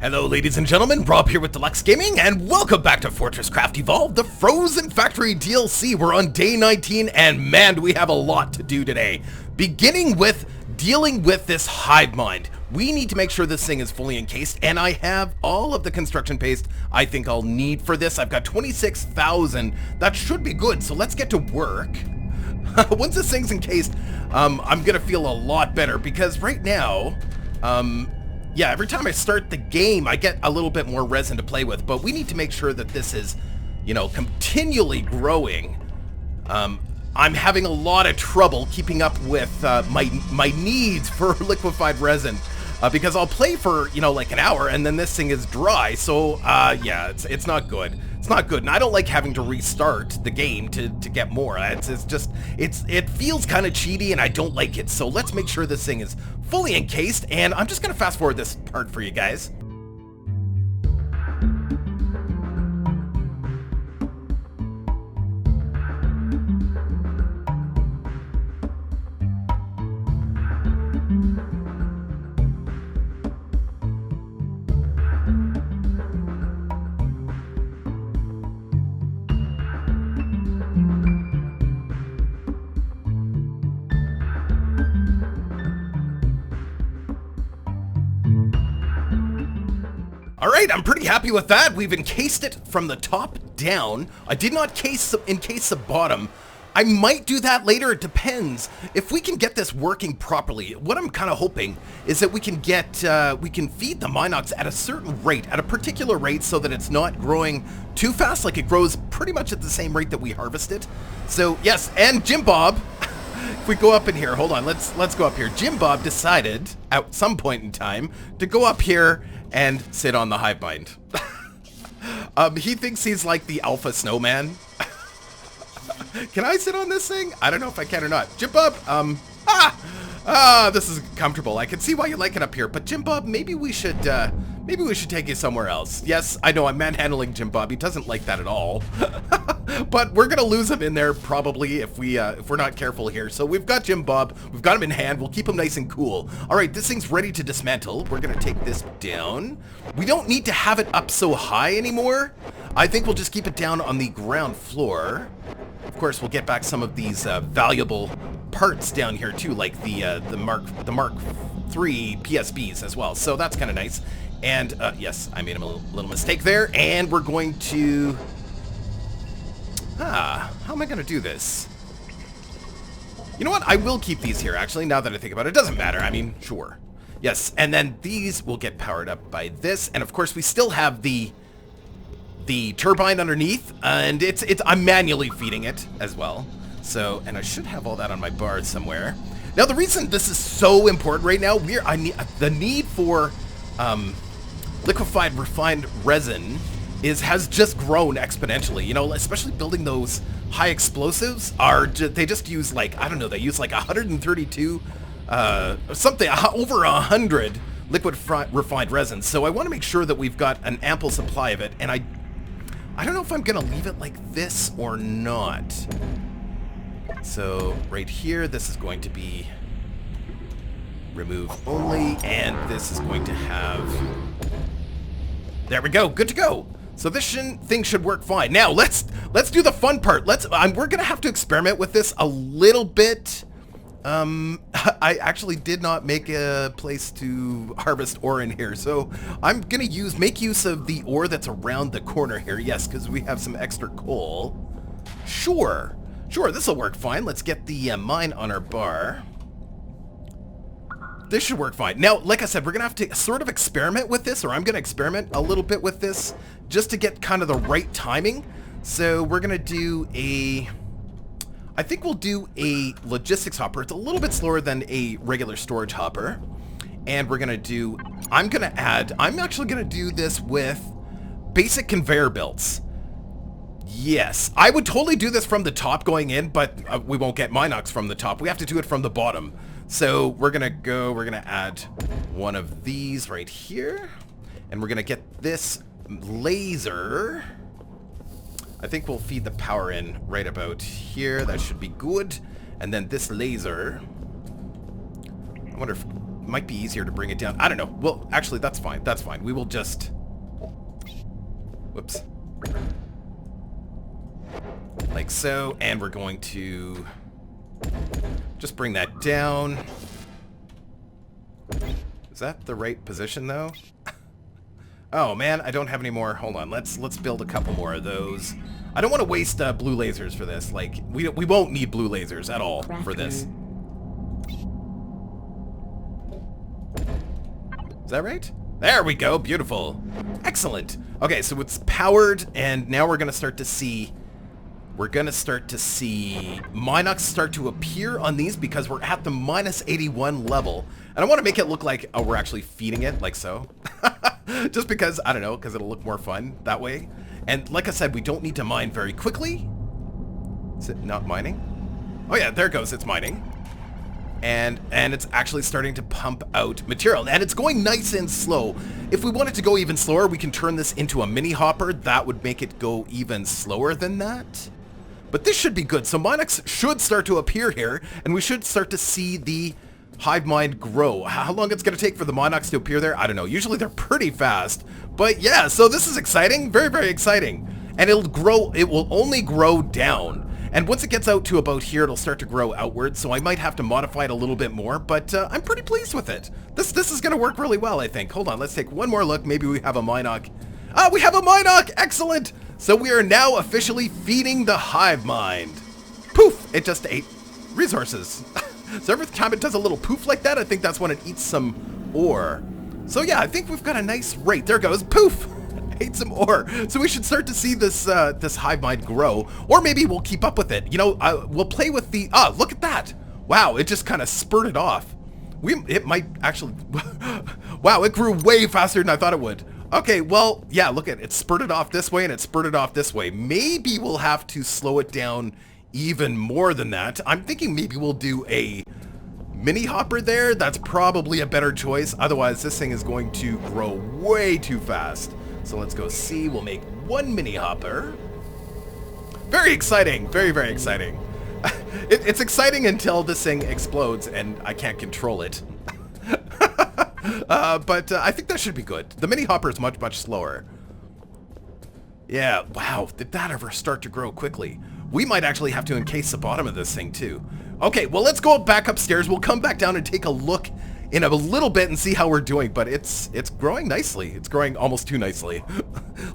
Hello ladies and gentlemen, Rob here with Deluks Gaming, and welcome back to FortressCraft Evolved, the Frozen Factory DLC. We're on day 19, and man, do we have a lot to do today. Beginning with dealing with this hive mind. We need to make sure this thing is fully encased, and I have all of the construction paste I think I'll need for this. I've got 26,000. That should be good, so let's get to work. Once this thing's encased, I'm gonna feel a lot better, because right now, yeah, every time I start the game, I get a little bit more resin to play with, but we need to make sure that this is, you know, continually growing. I'm having a lot of trouble keeping up with my needs for liquefied resin, because I'll play for, you know, like an hour, and then this thing is dry, so, yeah, it's not good. It's not good, and I don't like having to restart the game to get more. It feels kind of cheaty, and I don't like it, so let's make sure this thing is fully encased, and I'm just going to fast forward this part for you guys. Alright, I'm pretty happy with that. We've encased it from the top down. I did not encase the bottom. I might do that later, it depends. If we can get this working properly, what I'm kind of hoping is that we can get, we can feed the Minox at a certain rate, at a particular rate, so that it's not growing too fast, like it grows pretty much at the same rate that we harvest it. So, yes, and Jim Bob, if we go up in here, hold on, let's go up here. Jim Bob decided, at some point in time, to go up here and sit on the hive mind. He thinks he's like the alpha snowman. Can I sit on this thing? I don't know if I can or not. Jim Bob, this is comfortable. I can see why you like it up here, but Jim Bob, maybe we should take you somewhere else. Yes, I know I'm manhandling Jim Bob. He doesn't like that at all. But we're gonna lose him in there probably if we're not careful here. So we've got Jim Bob. We've got him in hand. We'll keep him nice and cool. All right, this thing's ready to dismantle. We're gonna take this down. We don't need to have it up so high anymore. I think we'll just keep it down on the ground floor. Of course, we'll get back some of these valuable parts down here too, like the Mark III PSBs as well. So that's kind of nice. And yes, I made a little mistake there, and we're going to... how am I going to do this? You know what? I will keep these here, actually, now that I think about it. It doesn't matter. I mean, sure. Yes, and then these will get powered up by this, and of course, we still have the turbine underneath, and I'm manually feeding it as well. So, and I should have all that on my bar somewhere. Now, the reason this is so important right now, the need for liquefied refined resin has just grown exponentially. You know, especially building those high explosives they just use like, I don't know, they use like 132 something over 100 liquid refined resin. So I want to make sure that we've got an ample supply of it, and I don't know if I'm gonna leave it like this or not. So right here, this is going to be remove only, and this is going to have, there we go, good to go. So this thing should work fine. Now let's do the fun part. We're gonna have to experiment with this a little bit. I actually did not make a place to harvest ore in here, so I'm gonna make use of the ore that's around the corner here. Yes, because we have some extra coal. Sure, this will work fine. Let's get the mine on our bar. This should work fine. Now, like I said, we're gonna have to sort of experiment with this, or I'm gonna experiment a little bit with this just to get kind of the right timing. So we're gonna do I think we'll do a logistics hopper. It's a little bit slower than a regular storage hopper. And I'm actually gonna do this with basic conveyor belts. Yes, I would totally do this from the top going in, but we won't get Minox from the top. We have to do it from the bottom. So we're gonna add one of these right here, and we're gonna get this laser. I think we'll feed the power in right about here. That should be good. And then this laser, I wonder if might be easier to bring it down. I don't know. Well, actually, that's fine. That's fine. We will just... Whoops. Like so, and we're going to just bring that down. Is that the right position, though? Oh, man, I don't have any more. Hold on. Let's build a couple more of those. I don't want to waste blue lasers for this. Like, we won't need blue lasers at all for this. Is that right? There we go. Beautiful. Excellent. Okay, so it's powered, and now we're going to start to see... Minox start to appear on these because we're at the minus 81 level. And I want to make it look like we're actually feeding it, like so. Just because, I don't know, because it'll look more fun that way. And like I said, we don't need to mine very quickly. Is it not mining? Oh yeah, there it goes. It's mining. And it's actually starting to pump out material. And it's going nice and slow. If we want it to go even slower, we can turn this into a mini hopper. That would make it go even slower than that. But this should be good. So Minox should start to appear here, and we should start to see the hive mind grow. How long it's going to take for the Minox to appear there, I don't know. Usually they're pretty fast. But yeah, so this is exciting. Very, very exciting. And it'll grow. It will only grow down. And once it gets out to about here, it'll start to grow outwards. So I might have to modify it a little bit more, but I'm pretty pleased with it. This is going to work really well, I think. Hold on, let's take one more look. Maybe we have a Minox. Ah, we have a Minox! Excellent! So we are now officially feeding the hive mind. Poof! It just ate resources. So every time it does a little poof like that, I think that's when it eats some ore. So yeah, I think we've got a nice rate. There goes. Poof! Ate some ore. So we should start to see this this hive mind grow. Or maybe we'll keep up with it. You know, we'll play with the... Ah, look at that! Wow, it just kind of spurted off. It might actually... Wow, it grew way faster than I thought it would. Okay, well, yeah, look at it. It spurted off this way and it spurted off this way. Maybe we'll have to slow it down even more than that. I'm thinking maybe we'll do a mini hopper there. That's probably a better choice. Otherwise, this thing is going to grow way too fast. So let's go see. We'll make one mini hopper. Very exciting. Very, very exciting. It's exciting until this thing explodes and I can't control it. But I think that should be good. The mini hopper is much, much slower. Yeah, wow, did that ever start to grow quickly? We might actually have to encase the bottom of this thing too. Okay, well, let's go back upstairs. We'll come back down and take a look in a little bit and see how we're doing, but it's growing nicely. It's growing almost too nicely.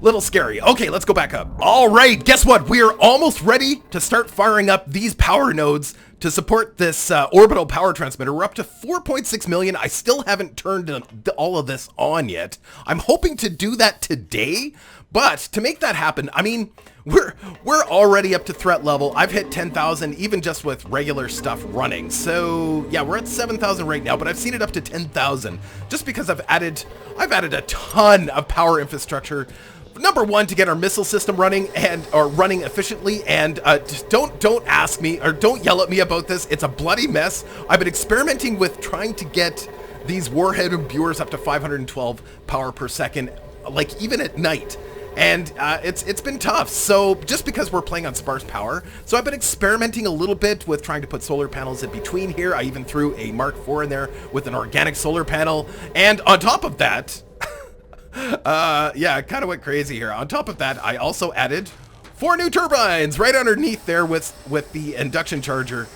Little scary. Okay, let's go back up. All right, guess what? We are almost ready to start firing up these power nodes to support this orbital power transmitter. We're up to 4.6 million. I still haven't turned all of this on yet. I'm hoping to do that today, but to make that happen, I mean, we're already up to threat level. I've hit 10,000 even just with regular stuff running. So yeah, we're at 7,000 right now, but I've seen it up to 10,000 just because I've added a ton of power infrastructure. Number one, to get our missile system running or running efficiently, and just don't ask me or don't yell at me about this. It's a bloody mess. I've been experimenting with trying to get these warhead imbuers up to 512 power per second, like even at night. And it's been tough. So just because we're playing on sparse power, so I've been experimenting a little bit with trying to put solar panels in between here. I even threw a Mark IV in there with an organic solar panel, and on top of that. Yeah, it kind of went crazy here. On top of that, I also added 4 new turbines right underneath there with the induction charger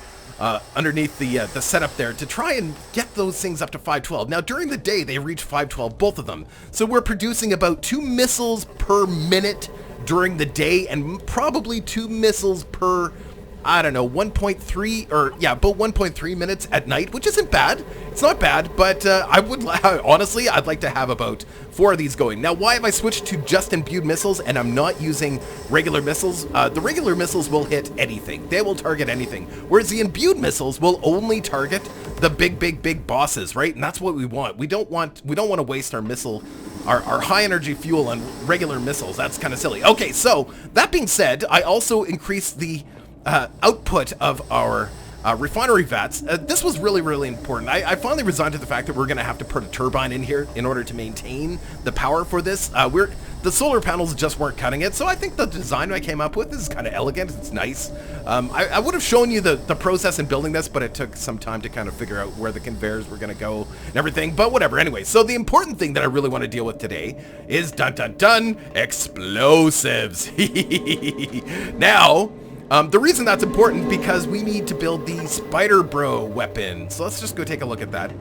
underneath the setup there to try and get those things up to 512. Now, during the day, they reach 512, both of them. So we're producing about 2 missiles per minute during the day and probably 2 missiles per, I don't know, 1.3 or yeah, about 1.3 minutes at night, which isn't bad. It's not bad, but honestly, I'd like to have about 4 of these going. Now, why have I switched to just imbued missiles and I'm not using regular missiles? The regular missiles will hit anything. They will target anything. Whereas the imbued missiles will only target the big bosses, right? And that's what we want. We don't want to waste our missile, our high energy fuel on regular missiles. That's kind of silly. Okay, so that being said, I also increased the output of our refinery vats. This was really, really important. I finally resigned to the fact that we're going to have to put a turbine in here in order to maintain the power for this. The solar panels just weren't cutting it, so I think the design I came up with is kind of elegant. It's nice. I would have shown you the process in building this, but it took some time to kind of figure out where the conveyors were going to go and everything, but whatever. Anyway, so the important thing that I really want to deal with today is explosives. Now, the reason that's important because we need to build the Spider Bro weapon. So let's just go take a look at that.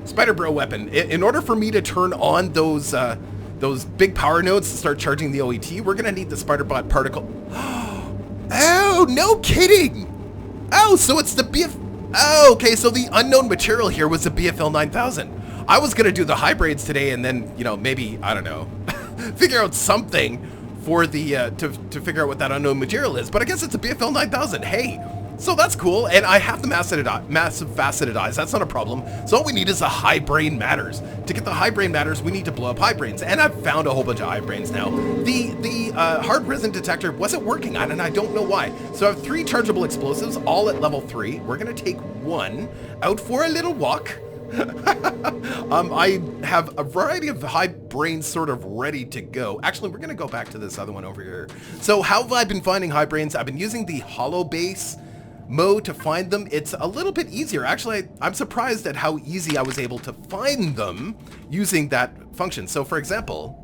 Spider Bro weapon. In order for me to turn on those big power nodes to start charging the OET, we're gonna need the Spider-Bot particle. Oh, no kidding! Oh, so it's the Oh, okay, so the unknown material here was the BFL 9000. I was gonna do the hybrids today and then, you know, maybe, I don't know, figure out something for the, to figure out what that unknown material is, but I guess it's a BFL 9000. Hey, so that's cool, and I have the massive faceted eyes. That's not a problem. So all we need is the high brain matters. To get the high brain matters, we need to blow up high brains, and I've found a whole bunch of high brains now. The hard resin detector wasn't working, and I don't know why. So I have 3 chargeable explosives, all at level 3. We're gonna take one out for a little walk. I have a variety of high brains sort of ready to go. Actually, we're gonna go back to this other one over here. So how have I been finding high brains? I've been using the hollow base mode to find them. It's a little bit easier. Actually, I'm surprised at how easy I was able to find them using that function. So for example,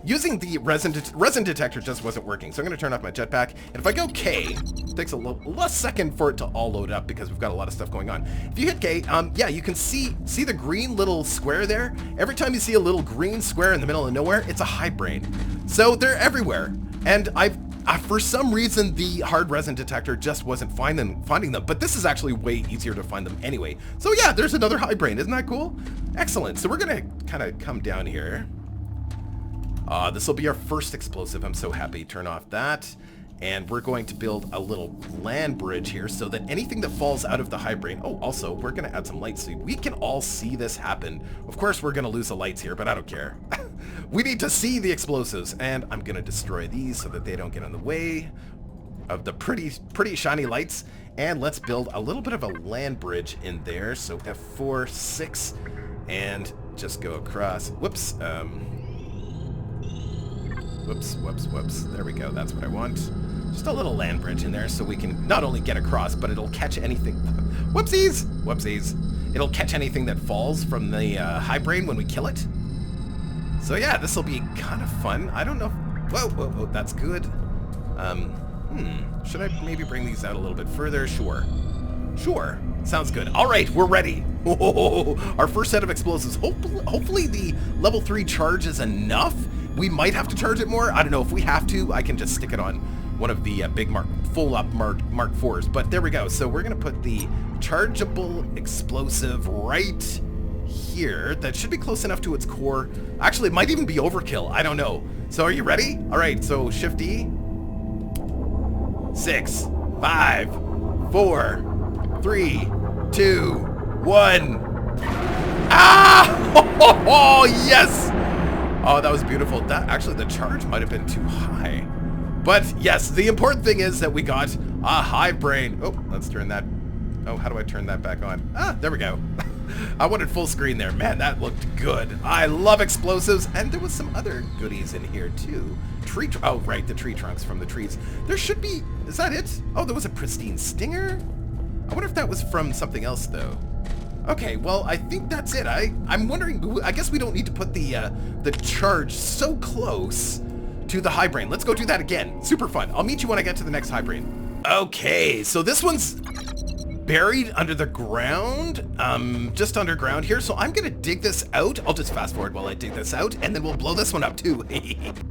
using the resin detector just wasn't working. So I'm going to turn off my jetpack. And if I go K, it takes a less second for it to all load up because we've got a lot of stuff going on. If you hit K, yeah, you can see the green little square there. Every time you see a little green square in the middle of nowhere, it's a high brain. So they're everywhere. And for some reason, the hard resin detector just wasn't finding them, but this is actually way easier to find them anyway. So yeah, there's another high brain. Isn't that cool? Excellent. So we're gonna kind of come down here. This will be our first explosive. I'm so happy. Turn off that. And we're going to build a little land bridge here so that anything that falls out of the high brain... Oh, also, we're going to add some lights so we can all see this happen. Of course, we're going to lose the lights here, but I don't care. We need to see the explosives. And I'm going to destroy these so that they don't get in the way of the pretty shiny lights. And let's build a little bit of a land bridge in there. So F4, 6, and just go across. Whoops. Whoops. There we go. That's what I want. Just a little land bridge in there so we can not only get across, but it'll catch anything. Whoopsies! It'll catch anything that falls from the high brain when we kill it. So yeah, this will be kind of fun. I don't know. Whoa. That's good. Should I maybe bring these out a little bit further? Sure. Sounds good. All right, we're ready. Our first set of explosives. Hopefully the level 3 charge is enough. We might have to charge it more. I don't know. If we have to, I can just stick it on one of the big full up Mark 4s. But there we go. So we're going to put the chargeable explosive right here. That should be close enough to its core. Actually, it might even be overkill. I don't know. So are you ready? All right. So Shift E. 6, 5, 4, 3, 2, 1. Ah! Oh, yes! Oh, that was beautiful. Actually, the charge might have been too high. But yes, the important thing is that we got a high brain. Oh, let's turn that. Oh, how do I turn that back on? Ah, there we go. I wanted full screen there. Man, that looked good. I love explosives. And there was some other goodies in here too. Oh, right, the tree trunks from the trees. There should be, is that it? Oh, there was a pristine stinger. I wonder if that was from something else though. Okay, well, I think that's it. I'm wondering, I guess we don't need to put the charge so close to the high brain. Let's go do that again. Super fun. I'll meet you when I get to the next high brain. Okay, so this one's buried under the ground, just underground here. So I'm gonna dig this out. I'll just fast forward while I dig this out, and then we'll blow this one up too.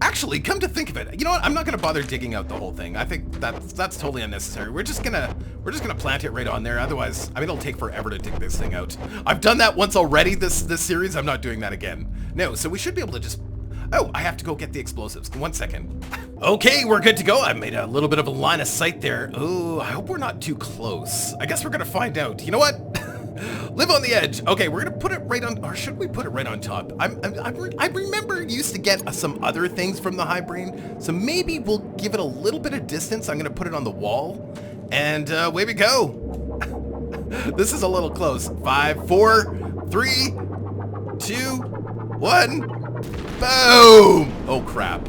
Actually, come to think of it, you know what? I'm not gonna bother digging out the whole thing. I think that's totally unnecessary. We're just gonna plant it right on there. Otherwise, I mean, it'll take forever to dig this thing out. I've done that once already this series. I'm not doing that again. No, so we should be able to just... Oh, I have to go get the explosives. 1 second. Okay, we're good to go. I made a little bit of a line of sight there. Oh, I hope we're not too close. I guess we're gonna find out. You know what? Live on the edge. Okay, we're gonna put it right on, or should we put it right on top? I remember you used to get some other things from the high brain, so maybe we'll give it a little bit of distance. I'm gonna put it on the wall, And away we go. This is a little close. 5, 4, 3, 2, 1. Boom! Oh, crap.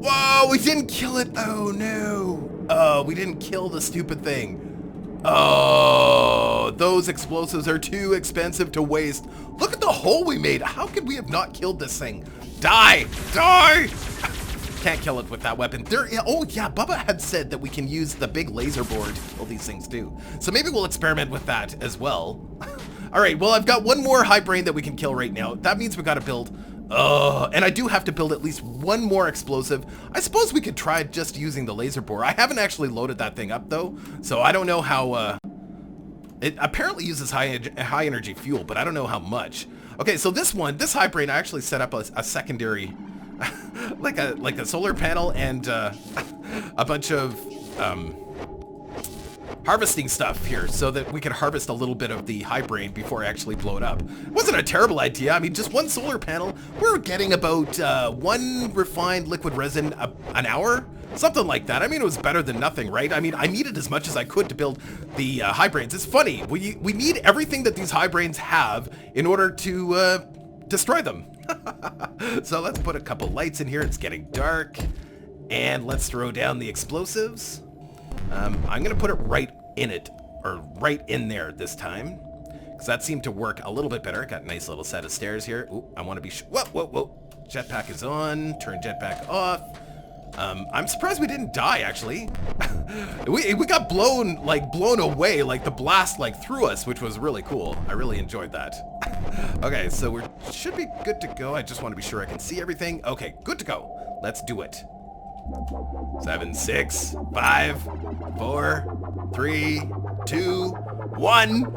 Whoa, we didn't kill it. Oh, no. Oh, we didn't kill the stupid thing. Oh, those explosives are too expensive to waste. Look at the hole we made. How could we have not killed this thing? Die! Die! Can't kill it with that weapon. Oh yeah, Bubba had said that we can use the big laser board to kill these things too. So maybe we'll experiment with that as well. All right, well, I've got one more Hive brain that we can kill right now. That means we got to build, and I do have to build at least one more explosive. I suppose we could try just using the laser bore. I haven't actually loaded that thing up though, so I don't know how, it apparently uses high energy fuel, but I don't know how much. Okay, so this Hive brain, I actually set up a secondary, like a solar panel and a bunch of harvesting stuff here so that we could harvest a little bit of the Hive brain before I actually blow it up. It wasn't a terrible idea. I mean, just one solar panel, we're getting about 1 refined liquid resin an hour, something like that. I mean, it was better than nothing, right? I mean, I needed as much as I could to build the Hive brains. It's funny, we need everything that these Hive brains have in order to destroy them. So let's put a couple lights in here. It's getting dark. And let's throw down the explosives. I'm gonna put it right in it, or right in there this time, because that seemed to work a little bit better. Got a nice little set of stairs here. Ooh, I want to be whoa, whoa, whoa. Jetpack is on. Turn jetpack off. I'm surprised we didn't die, actually. we got blown away, like the blast through us, which was really cool. I really enjoyed that. Okay, so we should be good to go. I just want to be sure I can see everything. Okay, good to go. Let's do it. 7, 6, 5, 4, 3, 2, 1. Boom!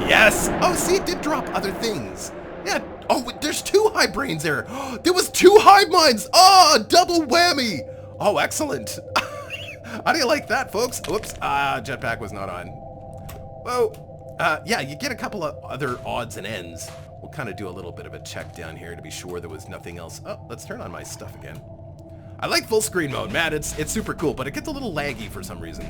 Yes! Oh, see, it did drop other things. Yeah. Oh, there's 2 Hive brains there. There was 2 hive mines. Oh, double whammy. Oh, excellent. How do you like that, folks? Whoops. Jetpack was not on. Whoa. Yeah, you get a couple of other odds and ends. We'll kind of do a little bit of a check down here to be sure there was nothing else. Oh, let's turn on my stuff again. I like full screen mode, man. It's super cool, but it gets a little laggy for some reason.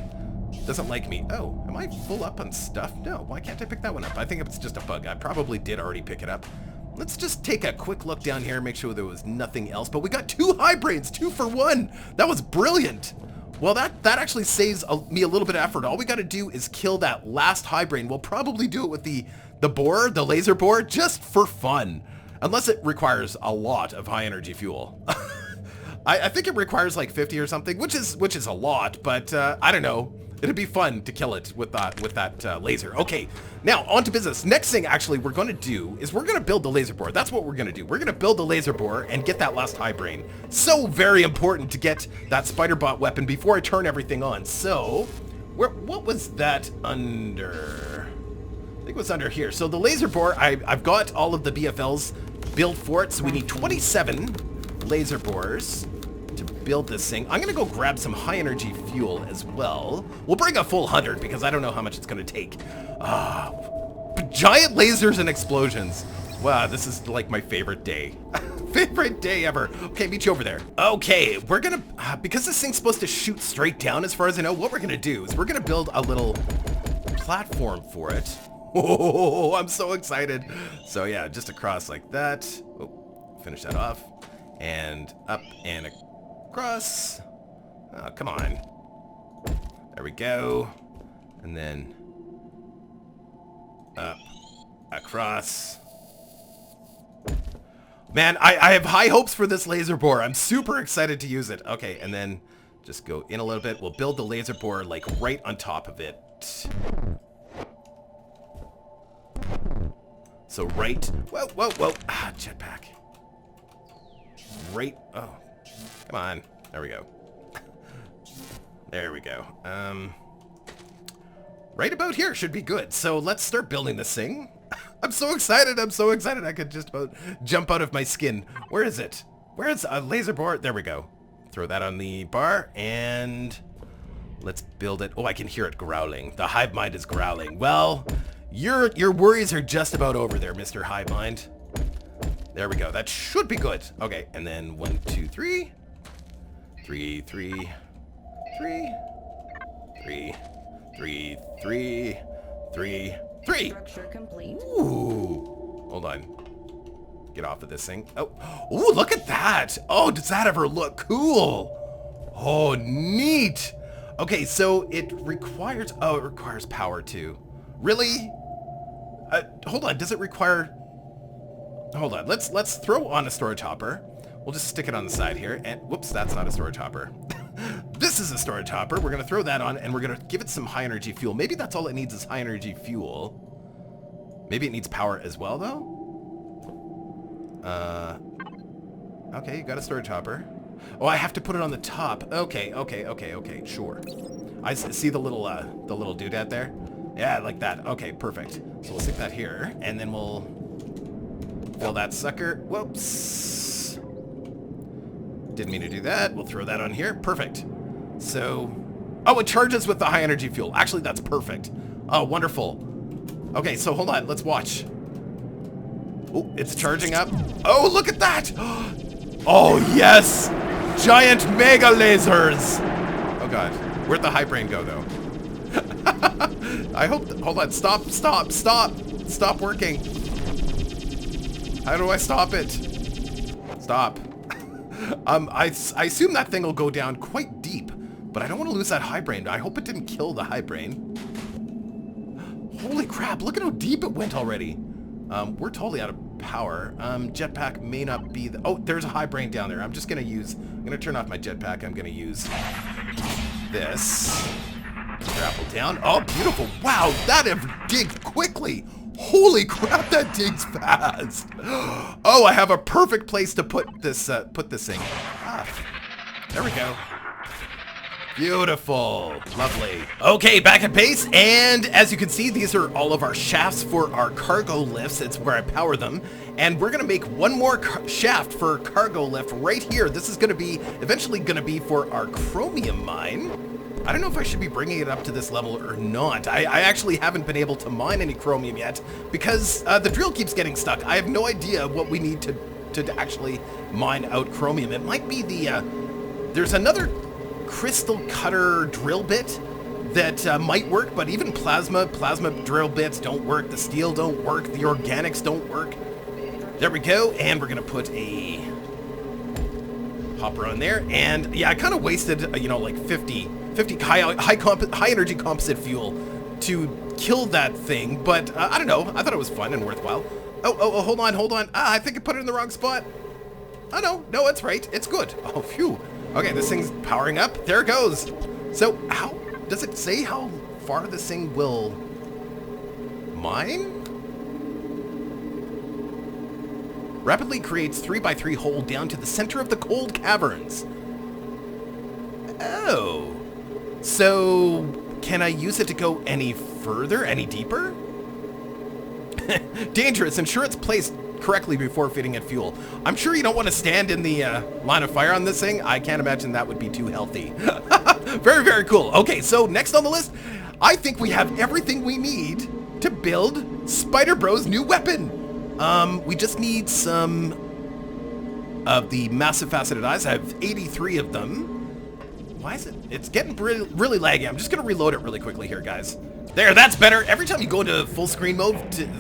Doesn't like me. Oh, am I full up on stuff? No, why can't I pick that one up? I think it's just a bug. I probably did already pick it up. Let's just take a quick look down here, make sure there was nothing else. But we got 2 Hive brains, 2 for 1. That was brilliant. Well, that actually saves me a little bit of effort. All we got to do is kill that last Hive brain. We'll probably do it with the boar, the laser boar, just for fun. Unless it requires a lot of high energy fuel. I think it requires like 50 or something, which is a lot, but I don't know. It'd be fun to kill it with that laser. Okay, now on to business. Next thing actually we're going to do is we're going to build the laser board. That's what we're going to do. We're going to build the laser board and get that last Hive brain. So very important to get that spider bot weapon before I turn everything on. So, what was that under? I think it was under here. So the laser board, I've got all of the BFLs built for it. So we need 27 laser bores to build this thing. I'm gonna go grab some high energy fuel as well. We'll bring a full 100 because I don't know how much it's gonna take. Giant lasers and explosions. Wow, this is like my favorite day. Favorite day ever. Okay, meet you over there. Okay, we're gonna, because this thing's supposed to shoot straight down as far as I know, what we're gonna do is we're gonna build a little platform for it. Oh, I'm so excited. So yeah, just across like that. Oh, finish that off. And up and across. Oh, come on. There we go. And then up, across. Man, I have high hopes for this laser bore. I'm super excited to use it. Okay, and then just go in a little bit. We'll build the laser bore like right on top of it. So right, whoa, whoa, whoa, jetpack. Right, oh, come on, there we go. There we go. Right about here should be good. So let's start building this thing. I'm so excited, I could just about jump out of my skin. Where is it? Where is a laser board? There we go. Throw that on the bar and let's build it. Oh, I can hear it growling. The hive mind is growling. Well, your worries are just about over there, Mr. Hive Mind. There we go. That should be good. Okay, and then 1, 2, 3. 3, 3, 3, 3, 3, 3, 3, 3. Structure complete. Ooh. Hold on. Get off of this thing. Oh. Ooh, look at that. Oh, does that ever look cool? Oh, neat. Okay, so it requires... Oh, it requires power too. Really? Hold on. Does it require... Hold on. Let's throw on a storage hopper. We'll just stick it on the side here. And whoops, that's not a storage hopper. This is a storage hopper. We're going to throw that on, and we're going to give it some high energy fuel. Maybe that's all it needs is high energy fuel. Maybe it needs power as well, though? Okay, you got a storage hopper. Oh, I have to put it on the top. Okay, sure. I see the little doodad there? Yeah, like that. Okay, perfect. So we'll stick that here, and then we'll fill that sucker. Whoops. Didn't mean to do that. We'll throw that on here. Perfect. So, oh, it charges with the high energy fuel. Actually, that's perfect. Oh, wonderful. Okay, so hold on. Let's watch. Oh, it's charging up. Oh, look at that. Oh, yes. Giant mega lasers. Oh, God. Where'd the high brain go, though? I hope... Hold on. Stop. Stop working. How do I stop it? Stop. I assume that thing will go down quite deep, but I don't want to lose that high brain. I hope it didn't kill the high brain. Holy crap, look at how deep it went already. We're totally out of power. Jetpack may not be the... Oh, there's a high brain down there. I'm gonna turn off my jetpack. I'm gonna use this. Grapple down. Oh, beautiful. Wow, that digged quickly. Holy crap, that digs fast. Oh, I have a perfect place to put this thing. Ah, there we go. Beautiful. Lovely. Okay, back at base, and as you can see, these are all of our shafts for our cargo lifts. It's where I power them. And we're gonna make one more shaft for cargo lift right here. This is eventually gonna be for our chromium mine. I don't know if I should be bringing it up to this level or not. I actually haven't been able to mine any chromium yet because the drill keeps getting stuck. I have no idea what we need to actually mine out chromium. It might be there's another crystal cutter drill bit that might work, but even plasma drill bits don't work. The steel don't work. The organics don't work. There we go. And we're going to put a hopper on there. And yeah, I kind of wasted, like 50 high energy composite fuel to kill that thing, but I don't know. I thought it was fun and worthwhile. Oh, hold on. I think I put it in the wrong spot. Oh, no, it's right. It's good. Oh, phew. Okay, this thing's powering up. There it goes. So how does it say how far this thing will mine? Rapidly creates 3x3 hole down to the center of the cold caverns. Oh. So, can I use it to go any further, any deeper? Dangerous. Ensure it's placed correctly before feeding it fuel. I'm sure you don't want to stand in the line of fire on this thing. I can't imagine that would be too healthy. Very, very cool. Okay, so next on the list, I think we have everything we need to build Spider Bro's new weapon. We just need some of the massive faceted eyes. I have 83 of them. Why is it? It's getting really laggy. I'm just going to reload it really quickly here, guys. There, that's better. Every time you go into full screen mode,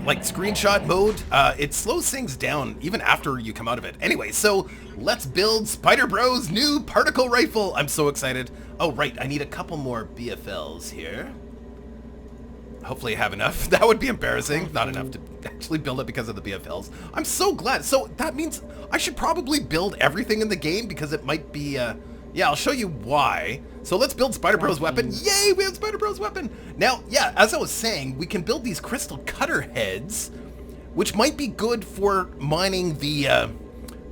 like screenshot mode, it slows things down even after you come out of it. Anyway, so let's build Spider Bro's new particle rifle. I'm so excited. Oh, right. I need a couple more BFLs here. Hopefully I have enough. That would be embarrassing. Not enough to actually build it because of the BFLs. I'm so glad. So that means I should probably build everything in the game because it might be... Yeah, I'll show you why. So let's build Spider Bro's weapon. Yay, we have Spider Bro's weapon. Now, yeah, as I was saying, we can build these crystal cutter heads, which might be good for mining the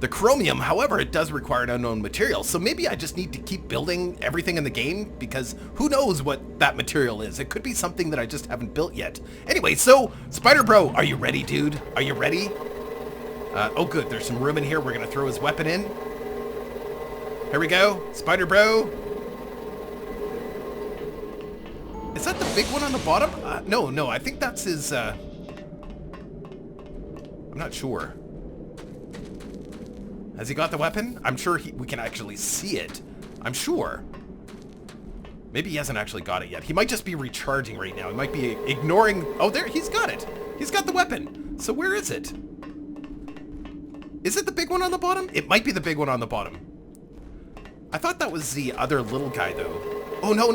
chromium. However, it does require an unknown material. So maybe I just need to keep building everything in the game because who knows what that material is. It could be something that I just haven't built yet. Anyway, so Spider Bro, are you ready, dude? Are you ready? Oh, good. There's some room in here. We're going to throw his weapon in. Here we go. Spider Bro. Is that the big one on the bottom? No. I think that's his, I'm not sure. Has he got the weapon? I'm sure we can actually see it. I'm sure. Maybe he hasn't actually got it yet. He might just be recharging right now. He might be ignoring... Oh, there, he's got it. He's got the weapon. So where is it? Is it the big one on the bottom? It might be the big one on the bottom. I thought that was the other little guy, though. Oh, no.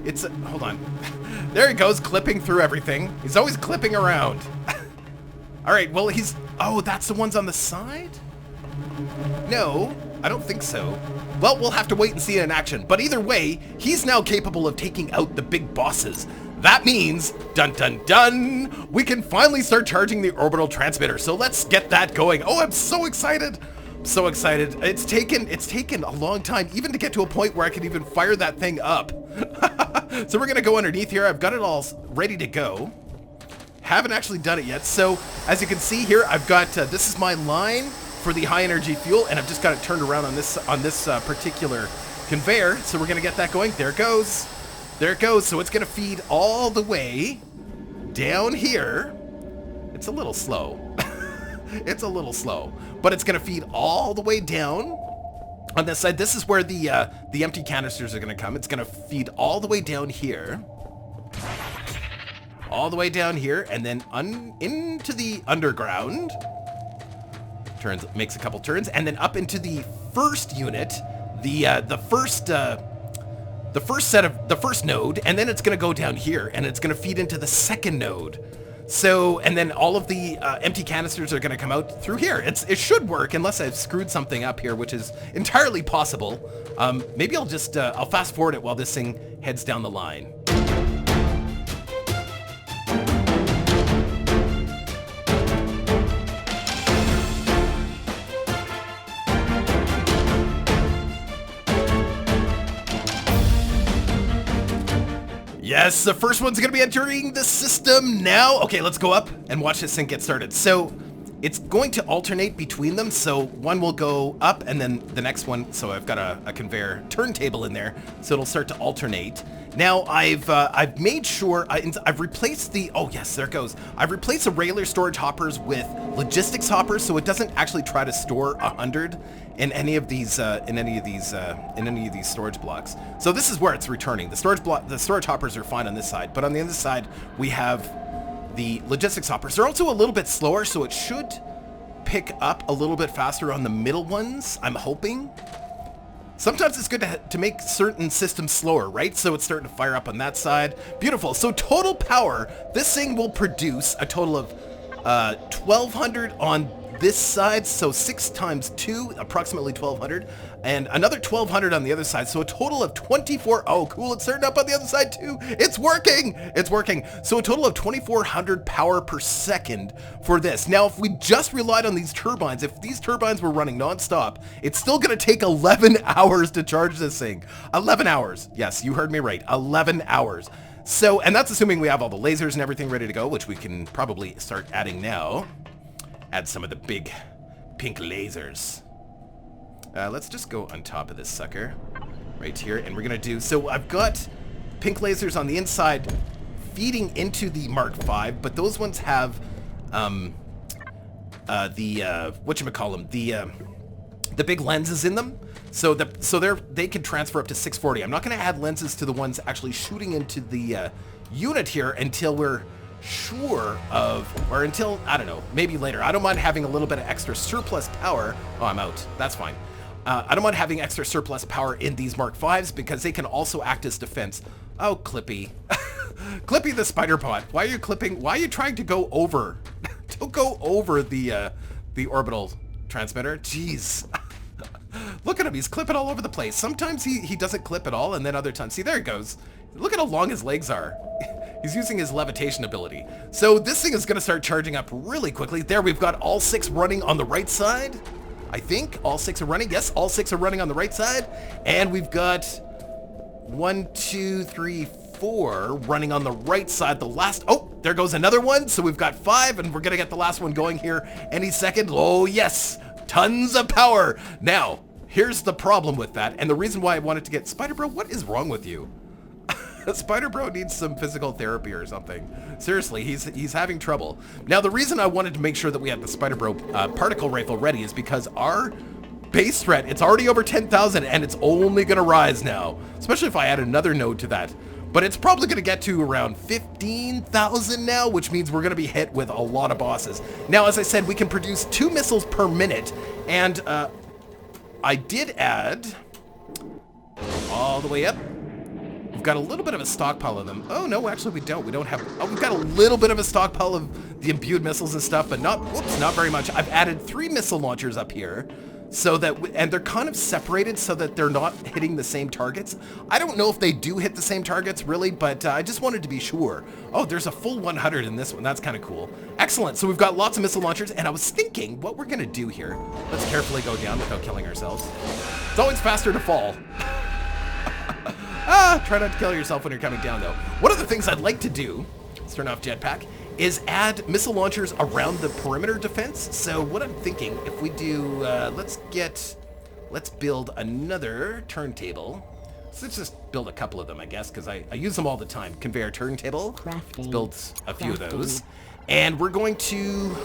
It's... hold on. There he goes, clipping through everything. He's always clipping around. All right, well, he's... Oh, that's the ones on the side? No, I don't think so. Well, we'll have to wait and see it in action. But either way, he's now capable of taking out the big bosses. That means, dun dun dun, we can finally start charging the Orbital Transmitter. So let's get that going. Oh, I'm so excited. So excited. It's taken a long time even to get to a point where I can even fire that thing up. So we're gonna go underneath here. I've got it all ready to go. Haven't actually done it yet. So as you can see here, I've got, this is my line for the high energy fuel, and I've just got it turned around on this particular conveyor. So we're gonna get that going. There it goes. There it goes. So it's gonna feed all the way down here. It's a little slow. It's a little slow, but it's gonna feed all the way down on this side. This is where the empty canisters are gonna come. It's gonna feed all the way down here. All the way down here, and then into the underground. Makes a couple turns, and then up into the first unit, the first node, and then it's gonna go down here, and it's gonna feed into the second node. So, and then all of the empty canisters are gonna come out through here. It should work, unless I've screwed something up here, which is entirely possible. Maybe I'll just I'll fast forward it while this thing heads down the line. Yes, the first one's gonna be entering the system now. Okay, let's go up and watch this thing get started. So it's going to alternate between them. So one will go up and then the next one. So I've got a conveyor turntable in there. So it'll start to alternate. Now I've made sure I've replaced the, oh yes, there it goes. I've replaced the regular storage hoppers with logistics hoppers, so it doesn't actually try to store 100 in any of these storage blocks. So this is where it's returning. The storage hoppers are fine on this side, but on the other side we have the logistics hoppers. They're also a little bit slower, so it should pick up a little bit faster on the middle ones, I'm hoping. Sometimes it's good to make certain systems slower, right? So it's starting to fire up on that side. Beautiful. So total power, this thing will produce a total of 1,200 on this side. So 6 times 2, approximately 1,200. And another 1,200 on the other side. So a total of 24. Oh, cool. It's starting up on the other side too. It's working. It's working. So a total of 2,400 power per second for this. Now, if we just relied on these turbines, if these turbines were running nonstop, it's still going to take 11 hours to charge this thing. 11 hours. Yes, you heard me right. 11 hours. So, and that's assuming we have all the lasers and everything ready to go, which we can probably start adding now. Add some of the big pink lasers. Let's just go on top of this sucker right here, and we're gonna do, so I've got pink lasers on the inside feeding into the Mark V, but those ones have whatchamacallem, the big lenses in them. So they can transfer up to 640. I'm not gonna add lenses to the ones actually shooting into the unit here until we're sure of, or until, I don't know, maybe later. I don't mind having a little bit of extra surplus power. Oh, I'm out. That's fine. I don't mind having extra surplus power in these Mark Vs because they can also act as defense. Oh, Clippy. Clippy the spider bot. Why are you clipping? Why are you trying to go over? Don't go over the orbital transmitter. Jeez. Look at him. He's clipping all over the place. Sometimes he doesn't clip at all, and then other times, see, there he goes. Look at how long his legs are. He's using his levitation ability. So this thing is going to start charging up really quickly. There, we've got all 6 running on the right side. I think all 6 are running. Yes, all 6 are running on the right side. And we've got 1, 2, 3, 4 running on the right side. The last, oh, there goes another one. So we've got 5, and we're going to get the last one going here any second. Oh, yes, tons of power. Now, here's the problem with that. And the reason why I wanted to get, Spider Bro, what is wrong with you? Spider Bro needs some physical therapy or something. Seriously, he's having trouble. Now, the reason I wanted to make sure that we had the Spider Bro particle rifle ready is because our base threat. It's already over 10,000 and it's only going to rise now, especially if I add another node to that. But it's probably going to get to around 15,000 now, which means we're going to be hit with a lot of bosses. Now, as I said, we can produce 2 missiles per minute, and I did add all the way up. We've got a little bit of a stockpile of them. Oh, no, actually we don't. We don't have... Oh, we've got a little bit of a stockpile of the imbued missiles and stuff, but not... Whoops, not very much. I've added 3 missile launchers up here, so that... And they're kind of separated so that they're not hitting the same targets. I don't know if they do hit the same targets, really, but I just wanted to be sure. Oh, there's a full 100 in this one. That's kind of cool. Excellent. So we've got lots of missile launchers, and I was thinking what we're going to do here. Let's carefully go down without killing ourselves. It's always faster to fall. Try not to kill yourself when you're coming down, though. One of the things I'd like to do, let's turn off jetpack, is add missile launchers around the perimeter defense. So what I'm thinking, if we do, let's build another turntable. So let's just build a couple of them, I guess, because I use them all the time. Conveyor turntable. Let's build a few of those. And we're going to...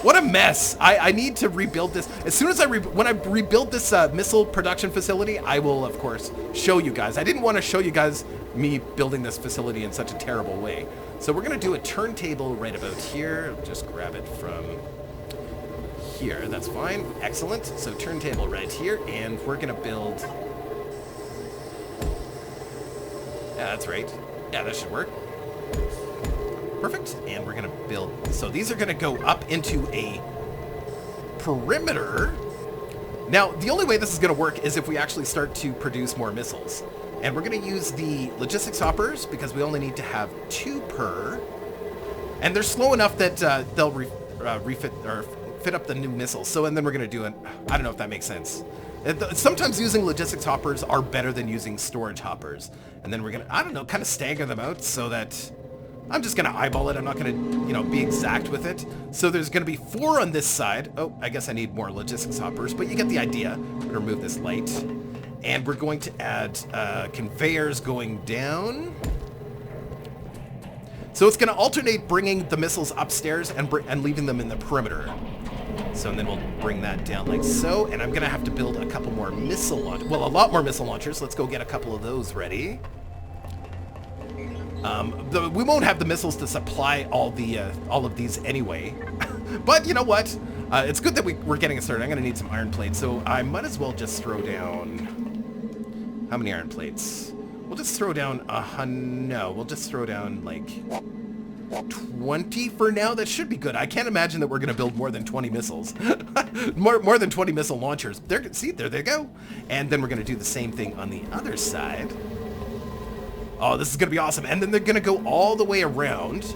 What a mess. I need to rebuild this. As soon as when I rebuild this missile production facility, I will, of course, show you guys. I didn't want to show you guys me building this facility in such a terrible way. So we're going to do a turntable right about here. Just grab it from here. That's fine. Excellent. So turntable right here, and we're going to build... Yeah, that's right. Yeah, that should work. Perfect. And we're going to build... So these are going to go up into a perimeter. Now, the only way this is going to work is if we actually start to produce more missiles. And we're going to use the logistics hoppers because we only need to have 2 per. And they're slow enough that they'll refit or fit up the new missiles. So, and then we're going to do it. I don't know if that makes sense. Sometimes using logistics hoppers are better than using storage hoppers. And then we're going to, I don't know, kind of stagger them out so that... I'm just going to eyeball it. I'm not going to, be exact with it. So there's going to be 4 on this side. Oh, I guess I need more logistics hoppers, but you get the idea. I'm going to remove this light. And we're going to add conveyors going down. So it's going to alternate bringing the missiles upstairs and leaving them in the perimeter. So and then we'll bring that down like so. And I'm going to have to build a couple more missile launchers. Well, a lot more missile launchers. Let's go get a couple of those ready. We won't have the missiles to supply all of these anyway. But you know what? It's good that we're getting it started. I'm going to need some iron plates. So I might as well just throw down... How many iron plates? We'll just throw down... no, we'll just throw down like 20 for now. That should be good. I can't imagine that we're going to build more than 20 missiles. more than 20 missile launchers. See, there they go. And then we're going to do the same thing on the other side. Oh, this is going to be awesome. And then they're going to go all the way around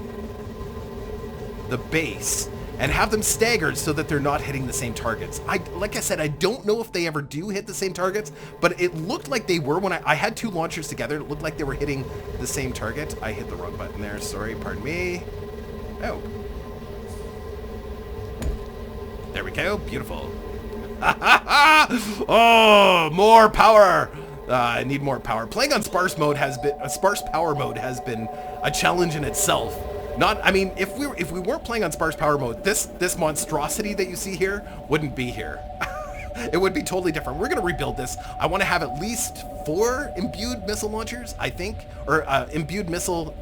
the base and have them staggered so that they're not hitting the same targets. Like I said, I don't know if they ever do hit the same targets, but it looked like they were when I had 2 launchers together. It looked like they were hitting the same target. I hit the wrong button there. Sorry, pardon me. Oh. There we go. Beautiful. Oh, more power. I need more power. Playing on sparse power mode has been a challenge in itself. If we weren't playing on sparse power mode, this monstrosity that you see here wouldn't be here. It would be totally different. We're gonna rebuild this. I want to have at least 4 imbued missile launchers, I think, or imbued missile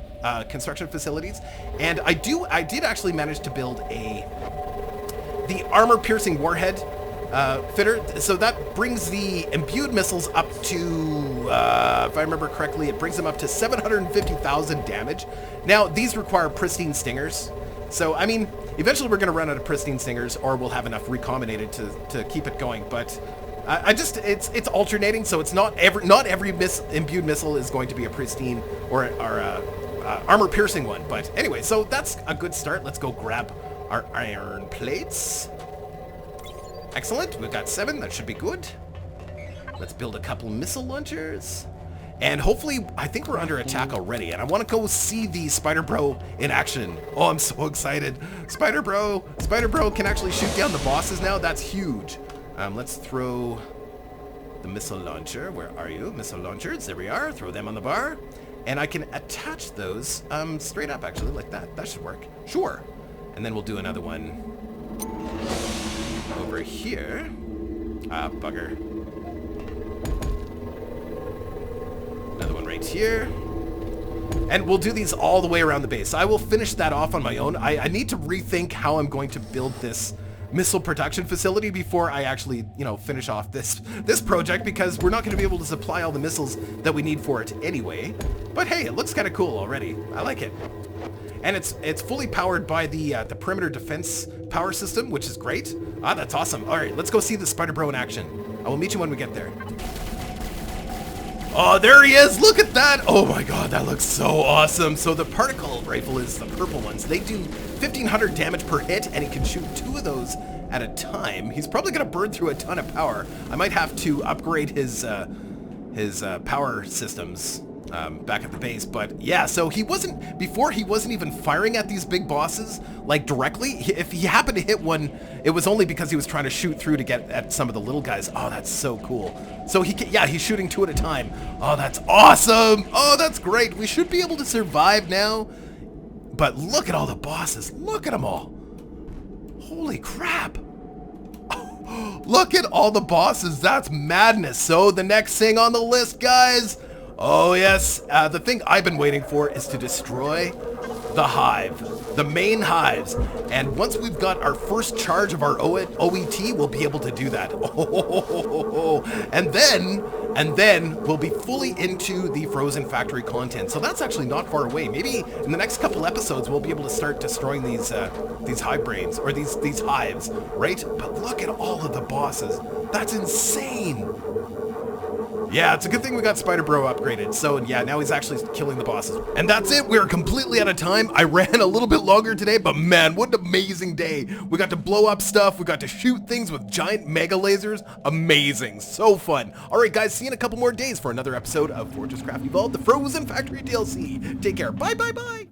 construction facilities. And I did actually manage to build the armor-piercing warhead fitter, so that brings the imbued missiles up to, if I remember correctly, it brings them up to 750,000 damage. Now, these require pristine stingers, so, eventually we're going to run out of pristine stingers, or we'll have enough recombinated to keep it going, but it's alternating, so it's not every imbued missile is going to be a pristine or armor-piercing one, but anyway, so that's a good start. Let's go grab our iron plates. Excellent, we've got 7, that should be good. Let's build a couple missile launchers. And hopefully, I think we're under attack already, and I want to go see the Spider Bro in action. Oh, I'm so excited. Spider Bro can actually shoot down the bosses now. That's huge. Let's throw the missile launcher. Where are you? Missile launchers, there we are. Throw them on the bar. And I can attach those straight up, actually, like that. That should work. Sure. And then we'll do another one over here. Ah, bugger. Another one right here. And we'll do these all the way around the base. I will finish that off on my own. I need to rethink how I'm going to build this missile production facility before I actually, you know, finish off this project, because we're not going to be able to supply all the missiles that we need for it anyway. But hey, it looks kind of cool already. I like it. And it's fully powered by the perimeter defense power system, which is great. Ah, that's awesome. All right, let's go see the Spider Bro in action. I will meet you when we get there. Oh, there he is! Look at that! Oh my god, that looks so awesome! So the particle rifle is the purple ones. They do 1,500 damage per hit, and he can shoot 2 of those at a time. He's probably gonna burn through a ton of power. I might have to upgrade his power systems back at the base, but yeah, so he wasn't even firing at these big bosses, like, directly. If he happened to hit one, it was only because he was trying to shoot through to get at some of the little guys. Oh, that's so cool. So he's shooting 2 at a time. Oh, that's awesome. Oh, that's great. We should be able to survive now, but look at all the bosses. Look at them all. Holy crap. Look at all the bosses. That's madness. So the next thing on the list, guys, oh yes, the thing I've been waiting for is to destroy the Hive, the main hives. And once we've got our first charge of our OET, we'll be able to do that. And then we'll be fully into the Frozen Factory content. So that's actually not far away. Maybe in the next couple episodes, we'll be able to start destroying these hive brains, or these hives, right? But look at all of the bosses. That's insane. Yeah, it's a good thing we got Spider Bro upgraded. So yeah, now he's actually killing the bosses. And that's it. We're completely out of time. I ran a little bit longer today, but man, what an amazing day. We got to blow up stuff. We got to shoot things with giant mega lasers. Amazing. So fun. All right, guys, see you in a couple more days for another episode of FortressCraft Evolved, the Frozen Factory DLC. Take care. Bye, bye, bye.